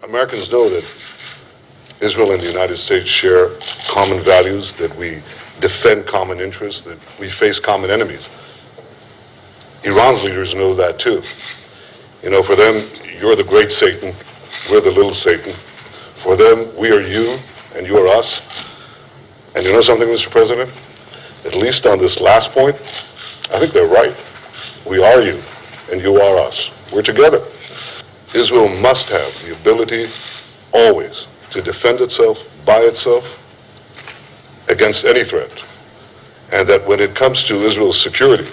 Americans know that Israel and the United States share common values, that we defend common interests, that we face common enemies. Iran's leaders know that too. You know, for them, you're the great Satan, we're the little Satan. For them, we are you and you are us. And you know something, Mr. President? At least on this last point, I think they're right. We are you and you are us. We're together. Israel must have the ability always to defend itself by itself against any threat. And that when it comes to Israel's security,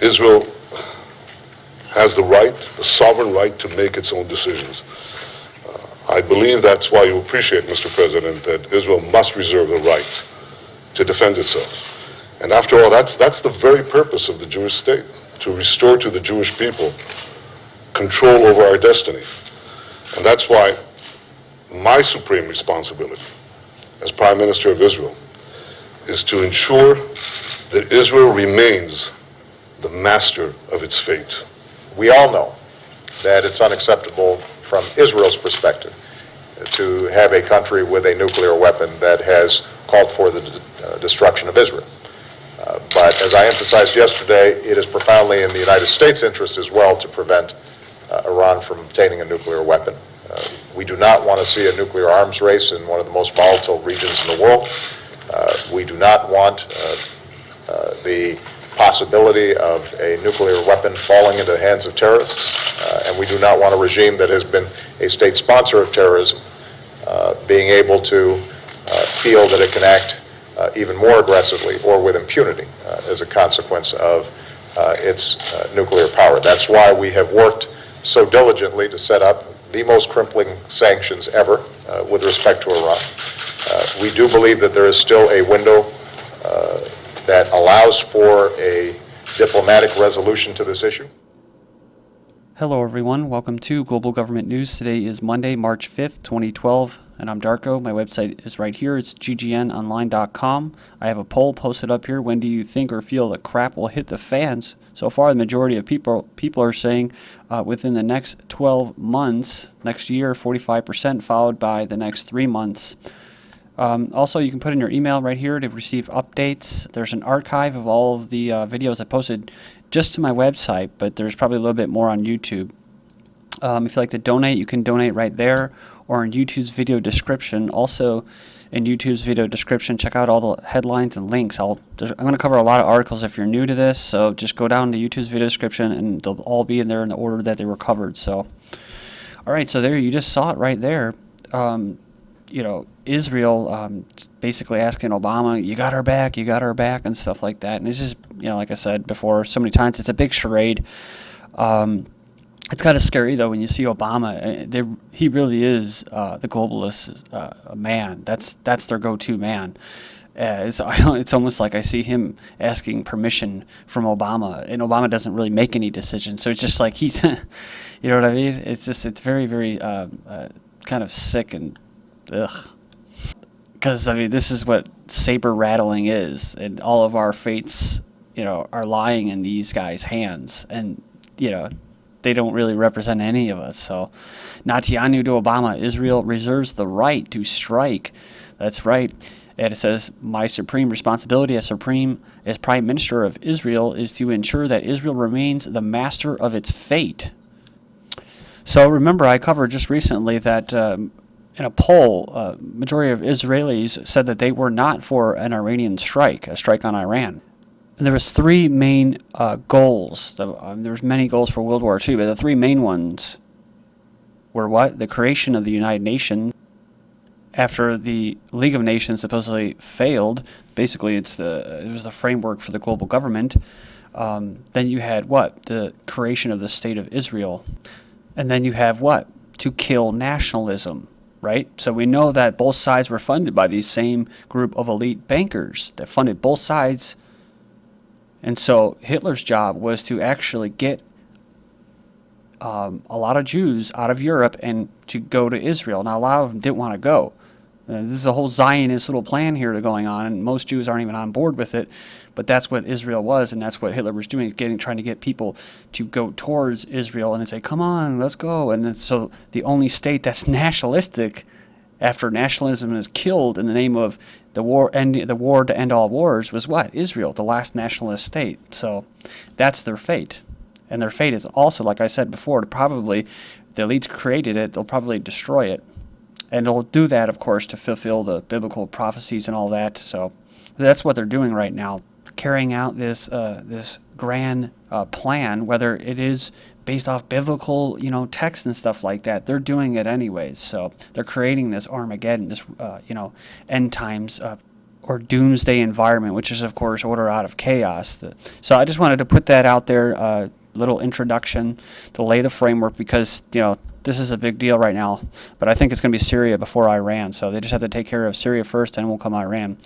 Israel has the right, the sovereign right to make its own decisions. I believe that's why you appreciate, Mr. President, that Israel must reserve the right to defend itself. And after all, that's the very purpose of the Jewish state, to restore to the Jewish people control over our destiny. And that's why my supreme responsibility as Prime Minister of Israel is to ensure that Israel remains the master of its fate. We all know that it's unacceptable from Israel's perspective to have a country with a nuclear weapon that has called for the destruction of Israel. But as I emphasized yesterday, it is profoundly in the United States' interest as well to prevent Iran from obtaining a nuclear weapon. We do not want to see a nuclear arms race in one of the most volatile regions in the world. We do not want the possibility of a nuclear weapon falling into the hands of terrorists, and we do not want a regime that has been a state sponsor of terrorism being able to feel that it can act even more aggressively or with impunity as a consequence of its nuclear power. That's why we have worked so diligently to set up the most crippling sanctions ever with respect to Iran. We do believe that there is still a window that allows for a diplomatic resolution to this issue. Hello everyone, welcome to Global Government News. Today is Monday, March 5th, 2012, and I'm Darko. My website is right here. It's ggnonline.com. I have a poll posted up here. When do you think or feel the crap will hit the fans? So far, the majority of people are saying within the next 12 months, next year, 45%, followed by the next 3 months. Also, you can put in your email right here to receive updates. There's an archive of all of the videos I posted just to my website, but there's probably a little bit more on YouTube. If you'd like to donate, you can donate right there or in YouTube's video description. Also, in YouTube's video description, check out all the headlines and links. I'm going to cover a lot of articles if you're new to this, so just go down to YouTube's video description and they'll all be in there in the order that they were covered. So, all right, so there you just saw it right there. You know, Israel basically asking Obama, you got our back, and stuff like that. And it's just, you know, like I said before so many times, it's a big charade. It's kind of scary, though, when you see Obama. He really is the globalist man. That's their go-to man. It's almost like I see him asking permission from Obama, and Obama doesn't really make any decisions. So it's just like he's, you know what I mean? It's very, very kind of sick and ugh. Because, I mean, this is what saber rattling is, and all of our fates, you know, are lying in these guys' hands, and, you know, they don't really represent any of us. So, Netanyahu to Obama, Israel reserves the right to strike. That's right. And it says, my supreme responsibility as Prime Minister of Israel is to ensure that Israel remains the master of its fate. So, remember, I covered just recently that in a poll, majority of Israelis said that they were not for an Iranian strike, a strike on Iran. And there was three main goals. There was many goals for World War II, but the three main ones were what? The creation of the United Nations. After the League of Nations supposedly failed, basically it was the framework for the global government. Then you had what? The creation of the State of Israel. And then you have what? To kill nationalism. Right? So we know that both sides were funded by these same group of elite bankers that funded both sides. And so Hitler's job was to actually get a lot of Jews out of Europe and to go to Israel. Now, a lot of them didn't want to go. This is a whole Zionist little plan here going on, and most Jews aren't even on board with it. But that's what Israel was, and that's what Hitler was doing, trying to get people to go towards Israel and say, come on, let's go. And so the only state that's nationalistic after nationalism is killed in the name of the war to end all wars was what? Israel, the last nationalist state. So that's their fate. And their fate is also, like I said before, the elites created it, they'll probably destroy it. And they'll do that, of course, to fulfill the biblical prophecies and all that. So that's what they're doing right now, carrying out this grand plan, whether it is based off biblical, text and stuff like that. They're doing it anyways. So they're creating this Armageddon, this, end times or doomsday environment, which is, of course, order out of chaos. So I just wanted to put that out there, little introduction to lay the framework, because, this is a big deal right now. But I think it's going to be Syria before Iran. So they just have to take care of Syria first, and then will come Iran.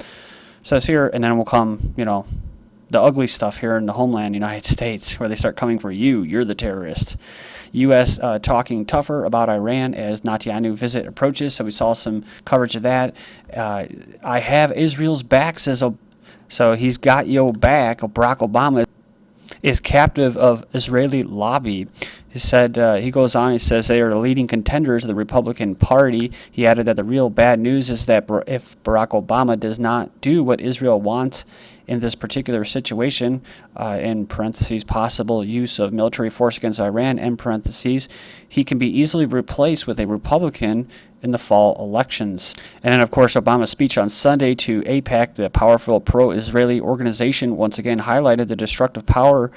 So it's here, and then will come, the ugly stuff here in the homeland United States, where they start coming for you. You're the terrorist. U.S. Talking tougher about Iran as Netanyahu visit approaches. So we saw some coverage of that. I have Israel's back, so he's got your back. Barack Obama is captive of Israeli lobby. He said, he goes on, he says they are the leading contenders of the Republican Party. He added that the real bad news is that if Barack Obama does not do what Israel wants in this particular situation, in parentheses, possible use of military force against Iran, end parentheses, he can be easily replaced with a Republican in the fall elections. And then, of course, Obama's speech on Sunday to AIPAC, the powerful pro-Israeli organization, once again highlighted the destructive power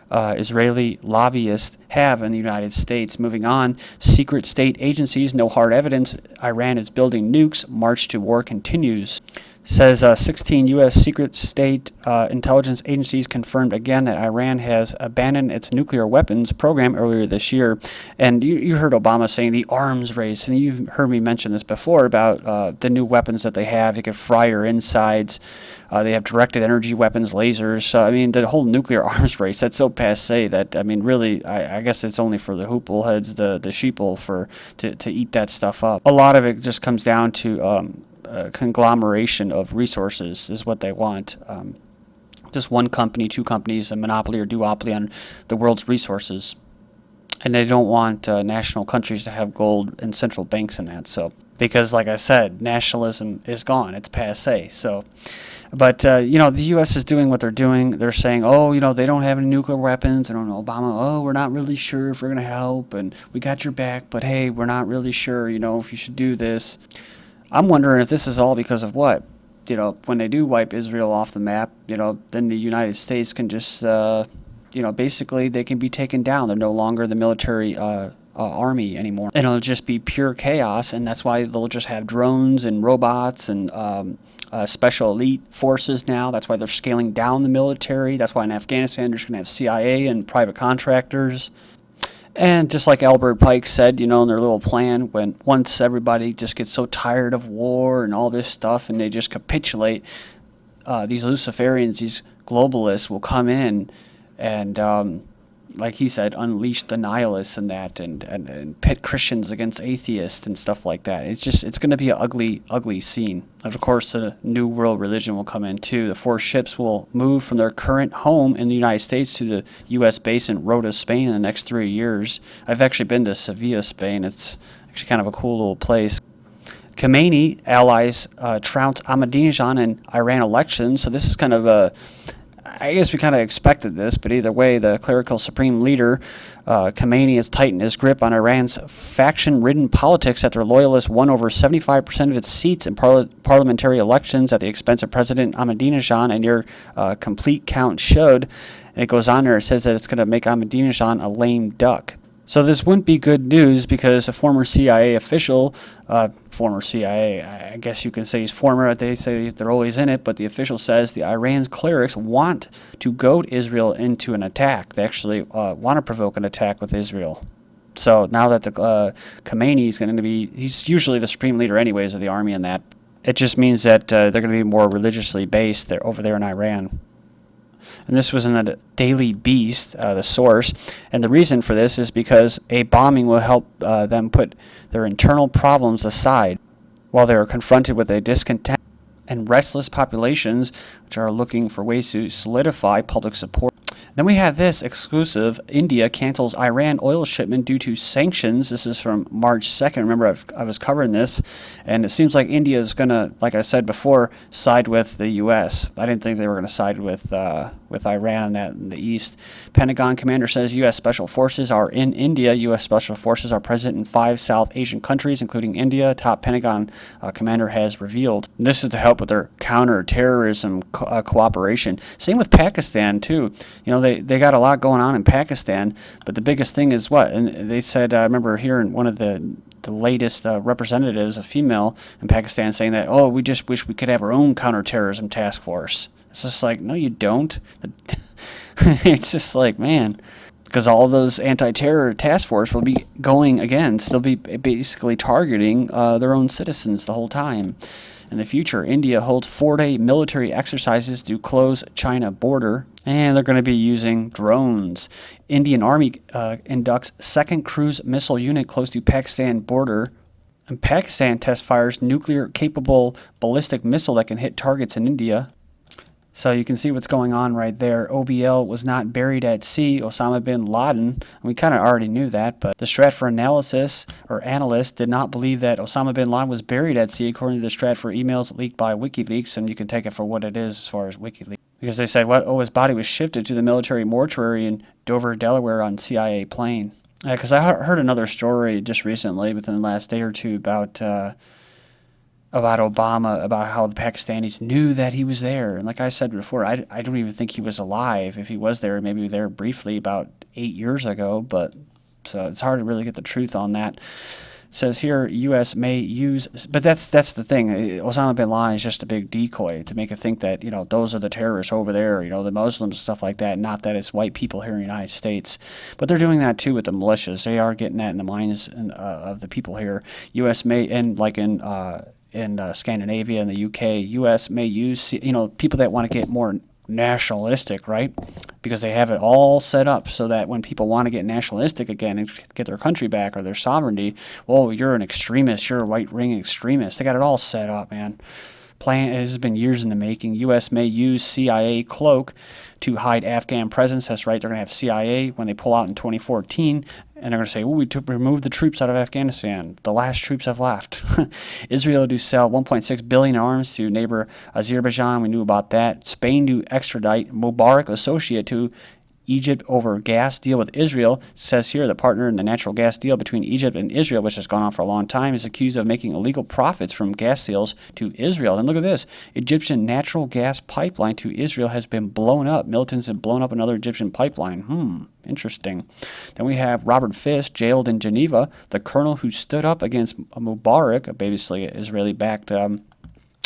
Israeli lobbyists have in the United States. Moving on, secret state agencies, no hard evidence. Iran is building nukes. March to war continues. Says 16 U.S. secret state intelligence agencies confirmed again that Iran has abandoned its nuclear weapons program earlier this year. And you heard Obama saying the arms race, and you've heard me mention this before about the new weapons that they have. You can fry your insides. They have directed energy weapons, lasers. The whole nuclear arms race, that's so passe that, really, I guess it's only for the hoople heads, the sheeple, to eat that stuff up. A lot of it just comes down to conglomeration of resources is what they want. Just one company, two companies, a monopoly or duopoly on the world's resources. And they don't want national countries to have gold and central banks in that. So, because like I said, nationalism is gone. It's passe. So, but, the U.S. is doing what they're doing. They're saying, they don't have any nuclear weapons. And Obama, we're not really sure if we're going to help. And we got your back, but hey, we're not really sure, if you should do this. I'm wondering if this is all because of what? When they do wipe Israel off the map, then the United States can just, basically they can be taken down. They're no longer the military army anymore. And it'll just be pure chaos, and that's why they'll just have drones and robots and special elite forces now. That's why they're scaling down the military. That's why in Afghanistan they're just going to have CIA and private contractors. And just like Albert Pike said, in their little plan, once everybody just gets so tired of war and all this stuff and they just capitulate, these Luciferians, these globalists will come in and, like he said, unleash the nihilists and that and pit Christians against atheists and stuff like that. It's going to be an ugly, ugly scene. And of course, the New World religion will come in too. The 4 ships will move from their current home in the United States to the U.S. base in Rota, Spain in the next 3 years. I've actually been to Sevilla, Spain. It's actually kind of a cool little place. Khamenei allies trounce Ahmadinejad in Iran elections. So this is kind of I guess we kind of expected this, but either way, the clerical supreme leader, Khamenei, has tightened his grip on Iran's faction-ridden politics after loyalists won over 75% of its seats in parliamentary elections at the expense of President Ahmadinejad, and your complete count showed. And it goes on there, it says that it's going to make Ahmadinejad a lame duck. So this wouldn't be good news because a former CIA official, I guess you can say he's former, they say they're always in it, but the official says the Iran's clerics want to goad Israel into an attack. They actually want to provoke an attack with Israel. So now that the Khamenei is going to be, he's usually the supreme leader anyways of the army and that, it just means that they're going to be more religiously based there over there in Iran. And this was in the Daily Beast, the source. And the reason for this is because a bombing will help them put their internal problems aside. while they are confronted with a discontent and restless populations which are looking for ways to solidify public support. Then we have this exclusive. India cancels Iran oil shipment due to sanctions. This is from March 2nd. Remember, I was covering this, and it seems like India is going to, like I said before, side with the U.S. I didn't think they were going to side with Iran on that in the East. Pentagon commander says U.S. Special Forces are in India. U.S. Special Forces are present in 5 South Asian countries, including India. Top Pentagon commander has revealed. This is to help with their counter-terrorism cooperation. Same with Pakistan, too. You know, they got a lot going on in Pakistan, but the biggest thing is what? And they said, I remember hearing one of the latest representatives, a female in Pakistan, saying that, oh, we just wish we could have our own counterterrorism task force. It's just like, no, you don't. It's just like, man, because all those anti-terror task force will be going, again, still be basically targeting their own citizens the whole time. In the future, India holds 4-day military exercises to close China border, and they're going to be using drones. Indian Army inducts second cruise missile unit close to Pakistan border, and Pakistan test fires nuclear-capable ballistic missile that can hit targets in India. So you can see what's going on right there. OBL was not buried at sea, Osama bin Laden. We kind of already knew that, but the Stratford analyst did not believe that Osama bin Laden was buried at sea, according to the Stratford emails leaked by WikiLeaks, and you can take it for what it is as far as WikiLeaks. Because they said, his body was shifted to the military mortuary in Dover, Delaware on CIA plane. Because I heard another story just recently, within the last day or two, about Obama, about how the Pakistanis knew that he was there. And like I said before, I don't even think he was alive. If he was there, maybe he was there briefly about 8 years ago, but so it's hard to really get the truth on that. It says here, U.S. may use, but that's the thing. Osama bin Laden is just a big decoy to make it think that, you know, those are the terrorists over there, you know, the Muslims and stuff like that, not that it's white people here in the United States. But they're doing that too with the militias. They are getting that in the minds of the people here. U.S. may, and like in Scandinavia and the UK, U.S. may use, you know, people that want to get more nationalistic, right? Because they have it all set up so that when people want to get nationalistic again and get their country back or their sovereignty, well, you're an extremist, you're a right-wing extremist. They got it all set up, man. It has been years in the making. U.S. may use CIA cloak to hide Afghan presence. That's right, they're going to have CIA when they pull out in 2014, and they're going to say, we removed the troops out of Afghanistan. The last troops have left. Israel to sell $1.6 billion in arms to neighbor Azerbaijan. We knew about that. Spain to extradite Mubarak associate to Egypt over gas deal with Israel. It says here the partner in the natural gas deal between Egypt and Israel, which has gone on for a long time, is accused of making illegal profits from gas sales to Israel. And look at this. Egyptian natural gas pipeline to Israel has been blown up. Militants have blown up another Egyptian pipeline. Interesting. Then we have Robert Fish, jailed in Geneva, the colonel who stood up against Mubarak, basically Israeli-backed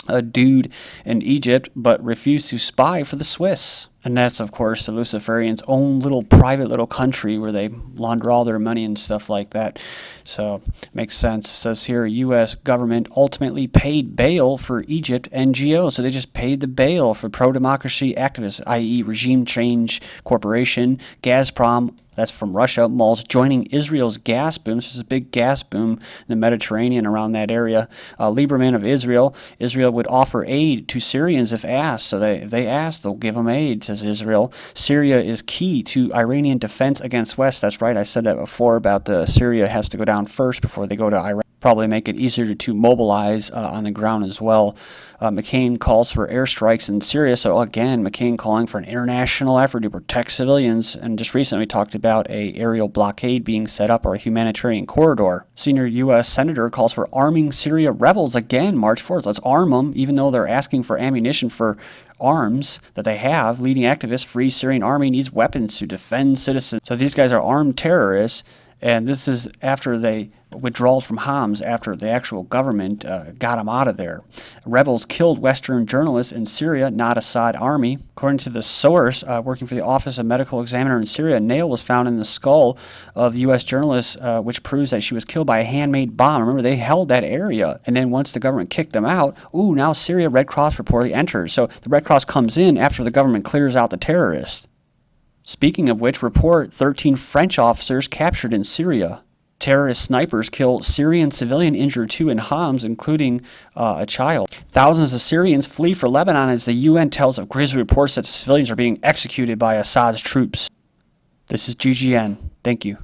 a dude in Egypt, but refused to spy for the Swiss. And that's, of course, the Luciferians' own little private little country where they launder all their money and stuff like that. So, makes sense. It says here, U.S. government ultimately paid bail for Egypt NGO. So they just paid the bail for pro-democracy activists, i.e. Regime Change Corporation, Gazprom, that's from Russia, Mal's joining Israel's gas boom. This is a big gas boom in the Mediterranean around that area. Lieberman of Israel would offer aid to Syrians if asked. So if they ask, they'll give them aid, says Israel. Syria is key to Iranian defense against West. That's right, I said that before about Syria has to go down first before they go to Iraq. Probably make it easier to mobilize on the ground as well. McCain calls for airstrikes in Syria. So again, McCain calling for an international effort to protect civilians. And just recently we talked about a aerial blockade being set up or a humanitarian corridor. Senior U.S. Senator calls for arming Syria rebels again March 4th. Let's arm them, even though they're asking for ammunition for arms that they have. Leading activists, Free Syrian Army needs weapons to defend citizens. So these guys are armed terrorists. And this is after they withdrawal from Homs, after the actual government got them out of there. Rebels killed Western journalists in Syria, not Assad army. According to the source working for the Office of Medical Examiner in Syria, a nail was found in the skull of the U.S. journalist, which proves that she was killed by a handmade bomb. Remember, they held that area. And then once the government kicked them out, now Syria Red Cross reportedly enters. So the Red Cross comes in after the government clears out the terrorists. Speaking of which, report 13 French officers captured in Syria. Terrorist snipers kill Syrian civilian, injure 2 in Homs, including a child. Thousands of Syrians flee for Lebanon as the UN tells of grisly reports that civilians are being executed by Assad's troops. This is GGN. Thank you.